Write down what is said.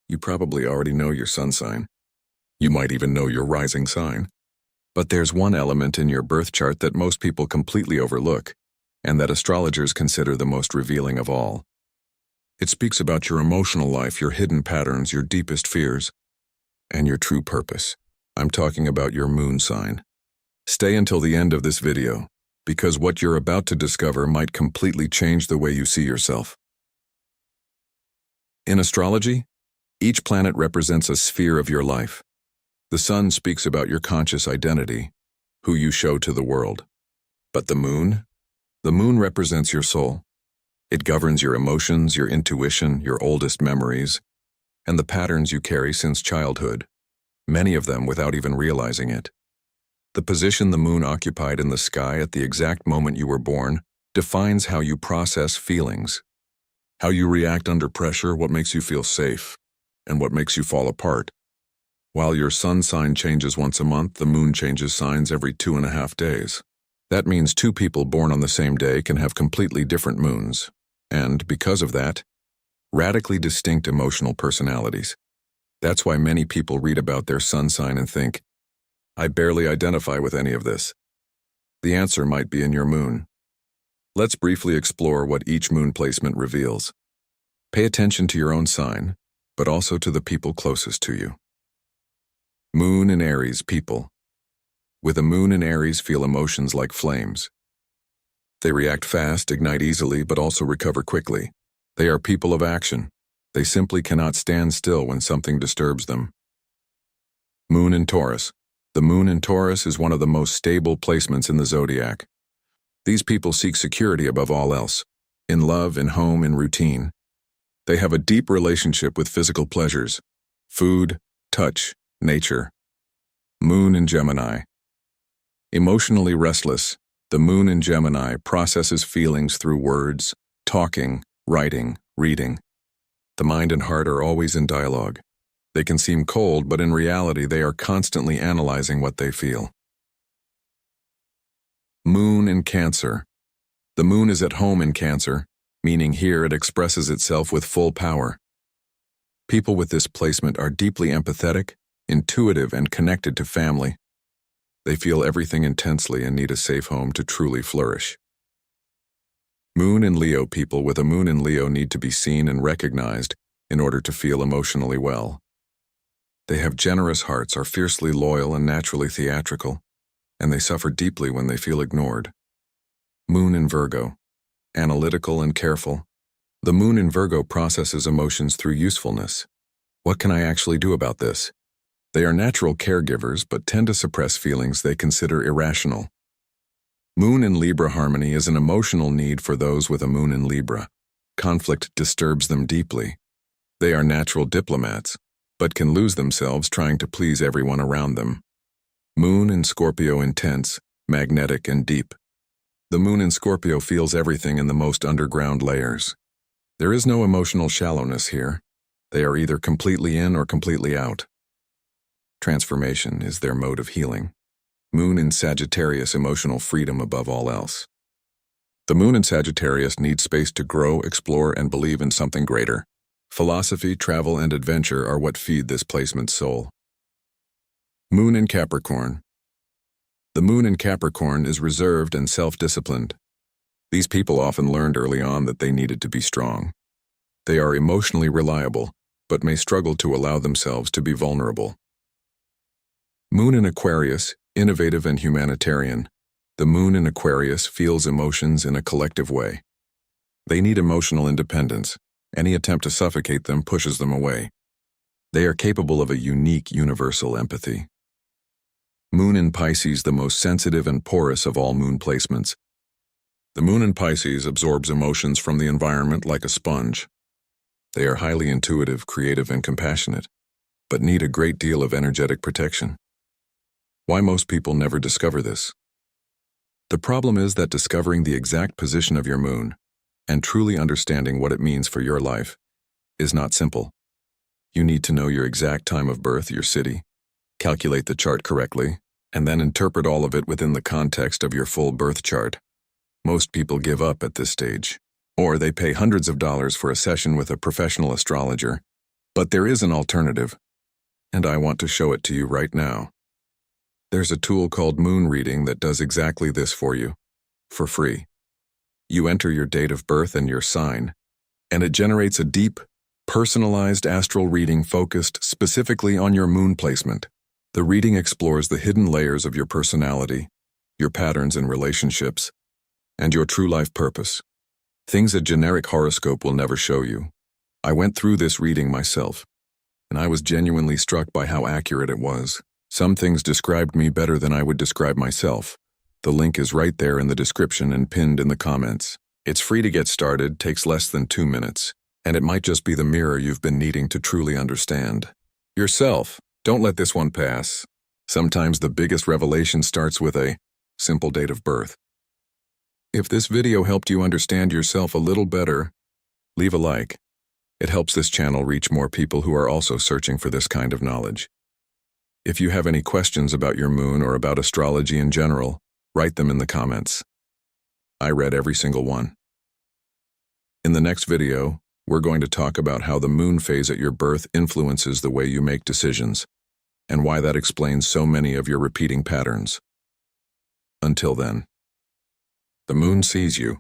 You probably already know your sun sign. You might even know your rising sign. But there's one element in your birth chart that most people completely overlook, and that astrologers consider the most revealing of all. It speaks about your emotional life, your hidden patterns, your deepest fears, and your true purpose. I'm talking about your moon sign. Stay until the end of this video, because what you're about to discover might completely change the way you see yourself. In astrology, each planet represents a sphere of your life. The sun speaks about your conscious identity, who you show to the world. But the moon represents your soul. It governs your emotions, your intuition, your oldest memories, and the patterns you carry since childhood, many of them without even realizing it. The position the moon occupied in the sky at the exact moment you were born defines how you process feelings, how you react under pressure, what makes you feel safe, and what makes you fall apart. While your sun sign changes once a month, the moon changes signs every 2.5 days. That means two people born on the same day can have completely different moons, and, because of that, radically distinct emotional personalities. That's why many people read about their sun sign and think, I barely identify with any of this. The answer might be in your moon. Let's briefly explore what each moon placement reveals. Pay attention to your own sign, but also to the people closest to you. Moon in Aries people. With a moon in Aries, feel emotions like flames. They react fast, ignite easily, but also recover quickly. They are people of action. They simply cannot stand still when something disturbs them. Moon in Taurus. The moon in Taurus is one of the most stable placements in the zodiac. These people seek security above all else, in love, in home, in routine. They have a deep relationship with physical pleasures, food, touch, nature. Moon in Gemini. Emotionally restless, the moon in Gemini processes feelings through words, talking, writing, reading. The mind and heart are always in dialogue. They can seem cold, but in reality they are constantly analyzing what they feel. Moon in Cancer. The moon is at home in Cancer, meaning here it expresses itself with full power. People with this placement are deeply empathetic, intuitive, and connected to family. They feel everything intensely and need a safe home to truly flourish. Moon in Leo people with a moon in Leo need to be seen and recognized in order to feel emotionally well. They have generous hearts, are fiercely loyal and naturally theatrical, and they suffer deeply when they feel ignored. Moon in Virgo. Analytical and careful. The moon in Virgo processes emotions through usefulness. What can I actually do about this? They are natural caregivers but tend to suppress feelings they consider irrational. Moon in Libra harmony is an emotional need for those with a moon in Libra. Conflict disturbs them deeply. They are natural diplomats, but can lose themselves trying to please everyone around them. Moon in Scorpio intense, magnetic, and deep. The moon in Scorpio feels everything in the most underground layers. There is no emotional shallowness here. They are either completely in or completely out. Transformation is their mode of healing. Moon in Sagittarius, emotional freedom above all else. The moon in Sagittarius needs space to grow, explore, and believe in something greater. Philosophy, travel, and adventure are what feed this placement's soul. Moon in Capricorn. The moon in Capricorn is reserved and self-disciplined. These people often learned early on that they needed to be strong. They are emotionally reliable, but may struggle to allow themselves to be vulnerable. Moon in Aquarius, innovative and humanitarian. The moon in Aquarius feels emotions in a collective way. They need emotional independence. Any attempt to suffocate them pushes them away. They are capable of a unique universal empathy. Moon in Pisces, the most sensitive and porous of all moon placements. The moon in Pisces absorbs emotions from the environment like a sponge. They are highly intuitive, creative, and compassionate, but need a great deal of energetic protection. Why most people never discover this? The problem is that discovering the exact position of your moon and truly understanding what it means for your life is not simple. You need to know your exact time of birth, your city, calculate the chart correctly, and then interpret all of it within the context of your full birth chart. Most people give up at this stage, or they pay hundreds of dollars for a session with a professional astrologer, But there is an alternative, and I want to show it to you right now. There's a tool called Moon Reading that does exactly this for you, for free. You enter your date of birth and your sign, and it generates a deep, personalized astral reading focused specifically on your moon placement. The reading explores the hidden layers of your personality, your patterns in relationships, and your true life purpose. Things a generic horoscope will never show you. I went through this reading myself, and I was genuinely struck by how accurate it was. Some things described me better than I would describe myself. The link is right there in the description and pinned in the comments. It's free to get started, takes less than 2 minutes, and it might just be the mirror you've been needing to truly understand yourself. Don't let this one pass. Sometimes the biggest revelation starts with a simple date of birth. If this video helped you understand yourself a little better, leave a like. It helps this channel reach more people who are also searching for this kind of knowledge. If you have any questions about your moon or about astrology in general, write them in the comments. I read every single one. In the next video, we're going to talk about how the moon phase at your birth influences the way you make decisions, and why that explains so many of your repeating patterns. Until then, the moon sees you.